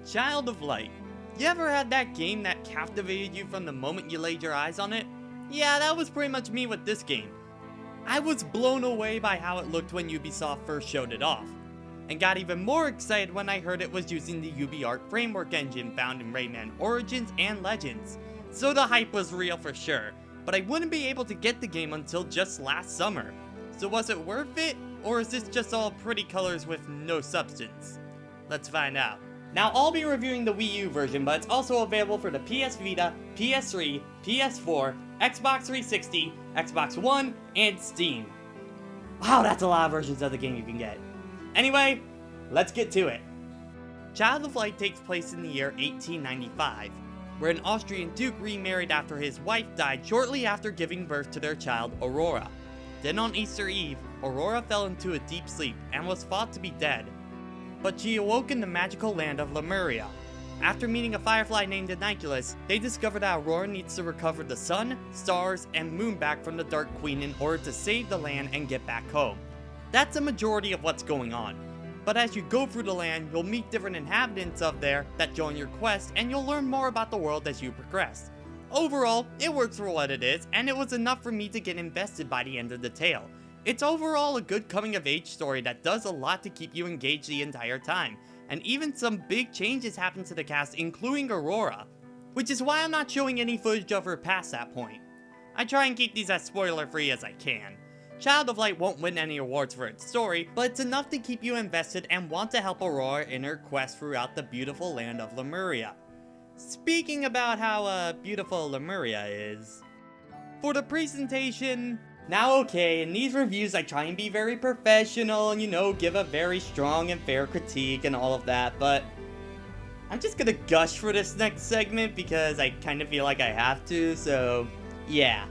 Child of Light. You ever had that game that captivated you from the moment you laid your eyes on it? Yeah, that was pretty much me with this game. I was blown away by how it looked when Ubisoft first showed it off, and got even more excited when I heard it was using the UbiArt framework engine found in Rayman Origins and Legends. So the hype was real for sure, but I wouldn't be able to get the game until just last summer. So was it worth it, or is this just all pretty colors with no substance? Let's find out. Now, I'll be reviewing the Wii U version, but it's also available for the PS Vita, PS3, PS4, Xbox 360, Xbox One, and Steam. Wow, that's a lot of versions of the game you can get. Anyway, let's get to it. Child of Light takes place in the year 1895, where an Austrian duke remarried after his wife died shortly after giving birth to their child, Aurora. Then on Easter Eve, Aurora fell into a deep sleep and was thought to be dead. But she awoke in the magical land of Lemuria. After meeting a firefly named Aniculus, they discover that Aurora needs to recover the sun, stars, and moon back from the Dark Queen in order to save the land and get back home. That's a majority of what's going on. But as you go through the land, you'll meet different inhabitants of there that join your quest, and you'll learn more about the world as you progress. Overall, it works for what it is, and it was enough for me to get invested by the end of the tale. It's overall a good coming-of-age story that does a lot to keep you engaged the entire time, and even some big changes happen to the cast, including Aurora, which is why I'm not showing any footage of her past that point. I try and keep these as spoiler-free as I can. Child of Light won't win any awards for its story, but it's enough to keep you invested and want to help Aurora in her quest throughout the beautiful land of Lemuria. Speaking about how beautiful Lemuria is, for the presentation, now okay, in these reviews I try and be very professional and give a very strong and fair critique and all of that, but I'm just gonna gush for this next segment because I kind of feel like I have to, so yeah.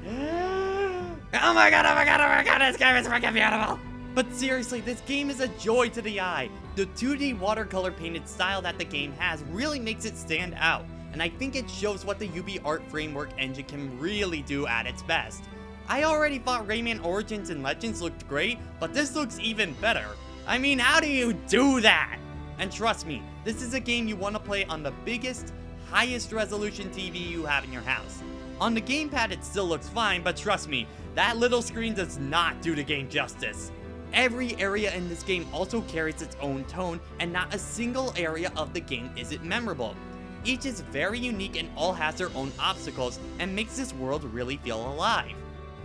Oh my god, this game is freaking beautiful! But seriously, this game is a joy to the eye. The 2D watercolor painted style that the game has really makes it stand out, and I think it shows what the UbiArt framework engine can really do at its best. I already thought Rayman Origins and Legends looked great, but this looks even better. I mean, how do you do that? And trust me, this is a game you want to play on the biggest, highest resolution TV you have in your house. On the gamepad it still looks fine, but trust me, that little screen does not do the game justice. Every area in this game also carries its own tone, and not a single area of the game isn't memorable. Each is very unique and all has their own obstacles, and makes this world really feel alive.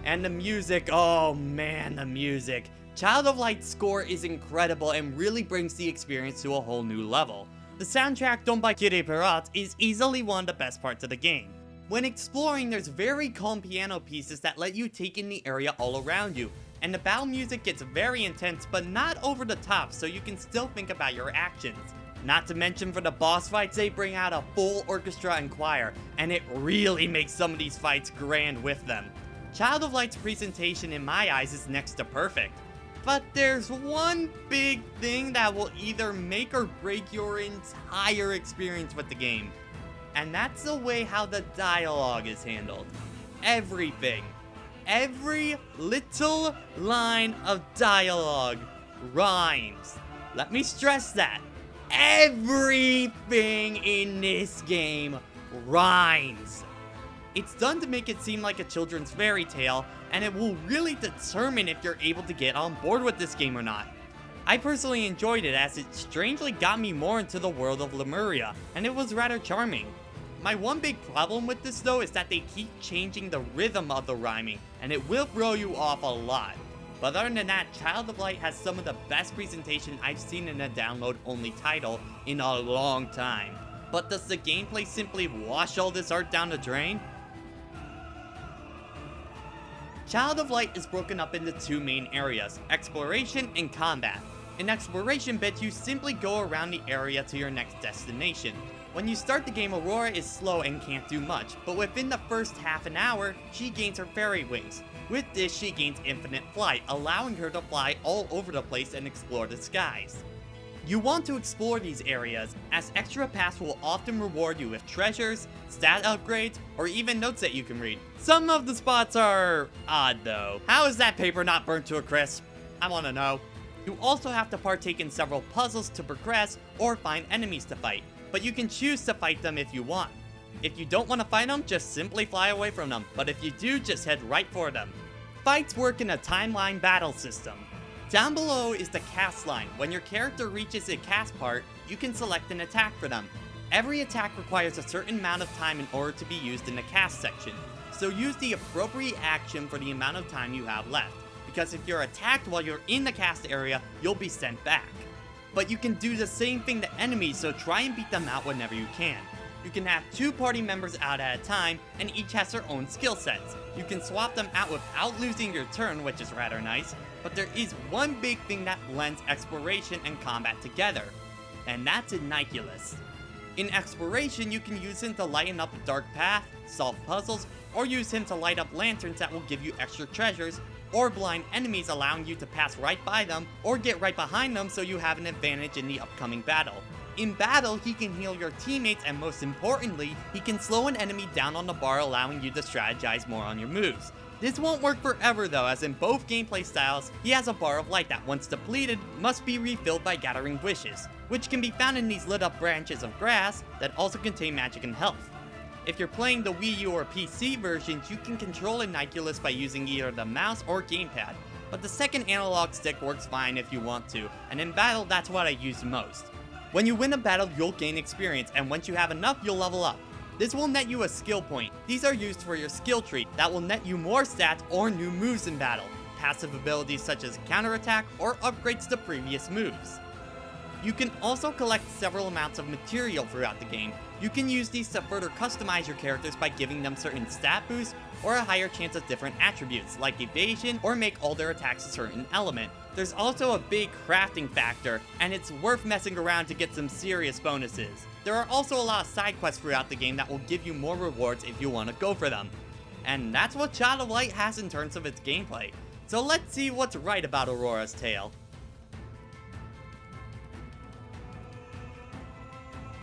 And the music, oh man, the music. Child of Light's score is incredible and really brings the experience to a whole new level. The soundtrack done by Kiri Pirat is easily one of the best parts of the game. When exploring, there's very calm piano pieces that let you take in the area all around you, and the battle music gets very intense but not over the top, so you can still think about your actions. Not to mention for the boss fights, they bring out a full orchestra and choir, and it really makes some of these fights grand with them. Child of Light's presentation in my eyes is next to perfect. But there's one big thing that will either make or break your entire experience with the game. And that's the way how the dialogue is handled. Everything. Every little line of dialogue rhymes. Let me stress that. Everything in this game rhymes. It's done to make it seem like a children's fairy tale, and it will really determine if you're able to get on board with this game or not. I personally enjoyed it as it strangely got me more into the world of Lemuria, and it was rather charming. My one big problem with this though is that they keep changing the rhythm of the rhyming, and it will throw you off a lot. But other than that, Child of Light has some of the best presentation I've seen in a download-only title in a long time. But does the gameplay simply wash all this art down the drain? Child of Light is broken up into two main areas, exploration and combat. In exploration bit, you simply go around the area to your next destination. When you start the game, Aurora is slow and can't do much, but within the first half an hour, she gains her fairy wings. With this, she gains infinite flight, allowing her to fly all over the place and explore the skies. You want to explore these areas, as extra paths will often reward you with treasures, stat upgrades, or even notes that you can read. Some of the spots are odd though. How is that paper not burnt to a crisp? I wanna know. You also have to partake in several puzzles to progress or find enemies to fight, but you can choose to fight them if you want. If you don't want to fight them, just simply fly away from them, but if you do, just head right for them. Fights work in a timeline battle system. Down below is the cast line. When your character reaches a cast part, you can select an attack for them. Every attack requires a certain amount of time in order to be used in the cast section, so use the appropriate action for the amount of time you have left, because if you're attacked while you're in the cast area, you'll be sent back. But you can do the same thing to enemies, so try and beat them out whenever you can. You can have 2 party members out at a time, and each has their own skill sets. You can swap them out without losing your turn, which is rather nice, but there is one big thing that blends exploration and combat together, and that's Iniculus. In exploration, you can use him to lighten up a dark path, solve puzzles, or use him to light up lanterns that will give you extra treasures, or blind enemies allowing you to pass right by them, or get right behind them so you have an advantage in the upcoming battle. In battle, he can heal your teammates, and most importantly, he can slow an enemy down on the bar, allowing you to strategize more on your moves. This won't work forever though, as in both gameplay styles, he has a bar of light that once depleted, must be refilled by gathering wishes, which can be found in these lit up branches of grass that also contain magic and health. If you're playing the Wii U or PC versions, you can control Iniculus by using either the mouse or gamepad, but the second analog stick works fine if you want to, and in battle that's what I use most. When you win a battle, you'll gain experience, and once you have enough, you'll level up. This will net you a skill point. These are used for your skill tree that will net you more stats or new moves in battle, passive abilities such as counterattack or upgrades to previous moves. You can also collect several amounts of material throughout the game. You can use these to further customize your characters by giving them certain stat boosts or a higher chance of different attributes like evasion or make all their attacks a certain element. There's also a big crafting factor, and it's worth messing around to get some serious bonuses. There are also a lot of side quests throughout the game that will give you more rewards if you want to go for them. And that's what Child of Light has in terms of its gameplay. So let's see what's right about Aurora's tale.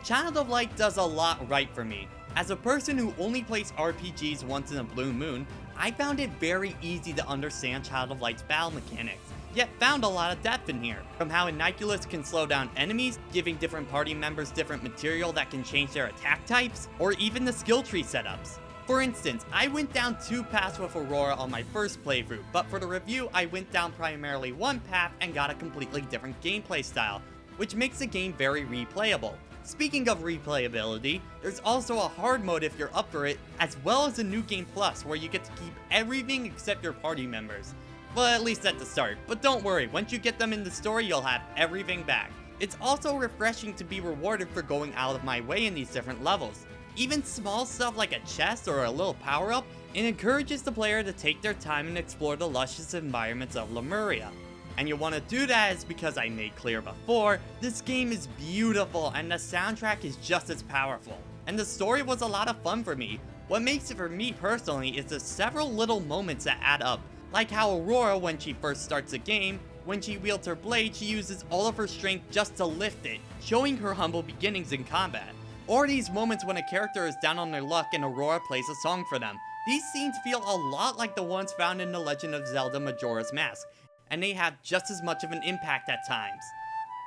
Child of Light does a lot right for me. As a person who only plays RPGs once in a blue moon, I found it very easy to understand Child of Light's battle mechanics, yet found a lot of depth in here. From how Iniculus can slow down enemies, giving different party members different material that can change their attack types, or even the skill tree setups. For instance, I went down 2 paths with Aurora on my first playthrough, but for the review I went down primarily 1 path and got a completely different gameplay style, which makes the game very replayable. Speaking of replayability, there's also a hard mode if you're up for it, as well as a new game plus where you get to keep everything except your party members. Well, at least at the start, but don't worry, once you get them in the story, you'll have everything back. It's also refreshing to be rewarded for going out of my way in these different levels. Even small stuff like a chest or a little power-up, it encourages the player to take their time and explore the luscious environments of Lemuria. And you want to do that is because I made clear before, this game is beautiful and the soundtrack is just as powerful. And the story was a lot of fun for me. What makes it for me personally is the several little moments that add up. Like how Aurora, when she first starts the game, when she wields her blade, she uses all of her strength just to lift it, showing her humble beginnings in combat. Or these moments when a character is down on their luck and Aurora plays a song for them. These scenes feel a lot like the ones found in The Legend of Zelda Majora's Mask, and they have just as much of an impact at times.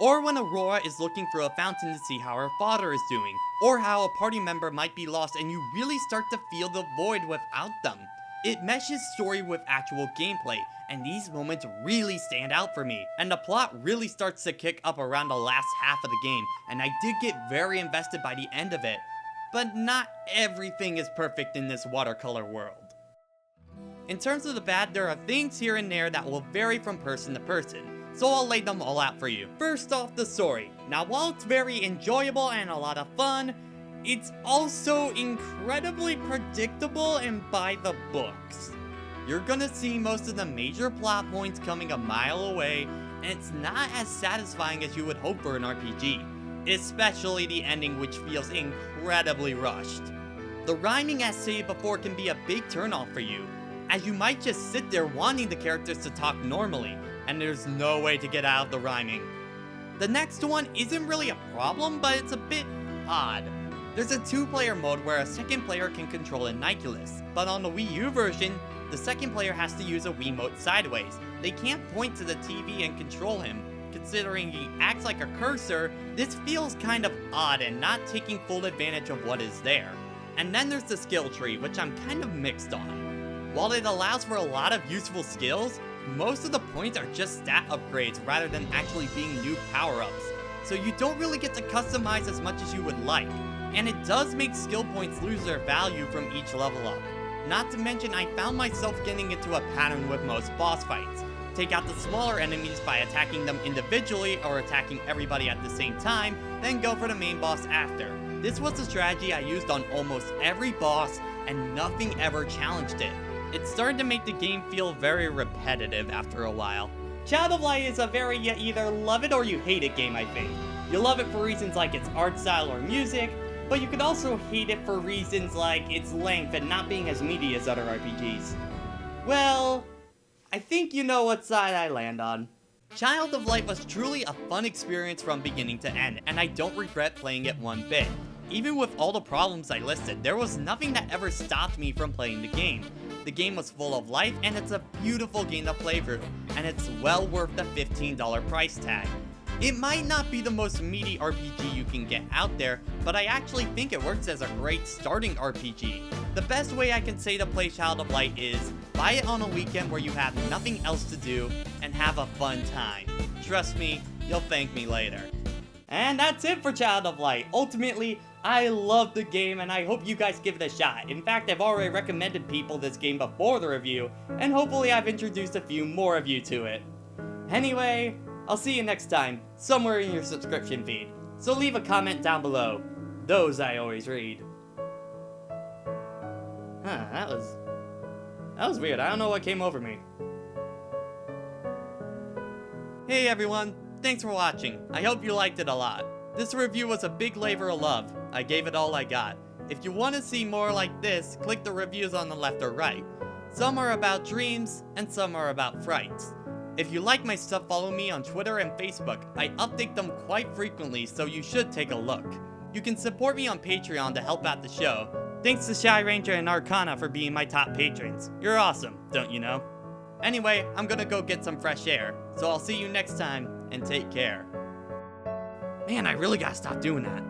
Or when Aurora is looking for a fountain to see how her father is doing, or how a party member might be lost and you really start to feel the void without them. It meshes story with actual gameplay, and these moments really stand out for me, and the plot really starts to kick up around the last half of the game, and I did get very invested by the end of it. But not everything is perfect in this watercolor world. In terms of the bad, there are things here and there that will vary from person to person, so I'll lay them all out for you. First off, the story. Now while it's very enjoyable and a lot of fun, it's also incredibly predictable and by the books. You're gonna see most of the major plot points coming a mile away, and it's not as satisfying as you would hope for an RPG, especially the ending, which feels incredibly rushed. The rhyming, as stated before, can be a big turnoff for you, as you might just sit there wanting the characters to talk normally, and there's no way to get out of the rhyming. The next one isn't really a problem, but it's a bit odd. There's a 2-player mode where a second player can control Iniculus, but on the Wii U version, the second player has to use a Wiimote sideways. They can't point to the TV and control him, considering he acts like a cursor, this feels kind of odd and not taking full advantage of what is there. And then there's the skill tree, which I'm kind of mixed on. While it allows for a lot of useful skills, most of the points are just stat upgrades rather than actually being new power-ups, so you don't really get to customize as much as you would like, and it does make skill points lose their value from each level up. Not to mention, I found myself getting into a pattern with most boss fights. Take out the smaller enemies by attacking them individually or attacking everybody at the same time, then go for the main boss after. This was a strategy I used on almost every boss, and nothing ever challenged it. It started to make the game feel very repetitive after a while. Child of Light is a very you either love it or you hate it game, I think. You love it for reasons like its art style or music, but you could also hate it for reasons like its length and not being as meaty as other RPGs. Well, I think you know what side I land on. Child of Light was truly a fun experience from beginning to end, and I don't regret playing it one bit. Even with all the problems I listed, there was nothing that ever stopped me from playing the game. The game was full of life, and it's a beautiful game to play through, and it's well worth the $15 price tag. It might not be the most meaty RPG you can get out there, but I actually think it works as a great starting RPG. The best way I can say to play Child of Light is, buy it on a weekend where you have nothing else to do, and have a fun time. Trust me, you'll thank me later. And that's it for Child of Light. Ultimately, I love the game and I hope you guys give it a shot. In fact, I've already recommended people this game before the review, and hopefully I've introduced a few more of you to it. Anyway, I'll see you next time, somewhere in your subscription feed. So leave a comment down below. Those I always read. Huh, that was weird. I don't know what came over me. Hey everyone, thanks for watching. I hope you liked it a lot. This review was a big labor of love. I gave it all I got. If you want to see more like this, click the reviews on the left or right. Some are about dreams, and some are about frights. If you like my stuff, follow me on Twitter and Facebook. I update them quite frequently, so you should take a look. You can support me on Patreon to help out the show. Thanks to Shy Ranger and Arcana for being my top patrons. You're awesome, don't you know? Anyway, I'm gonna go get some fresh air, so I'll see you next time, and take care. Man, I really gotta stop doing that.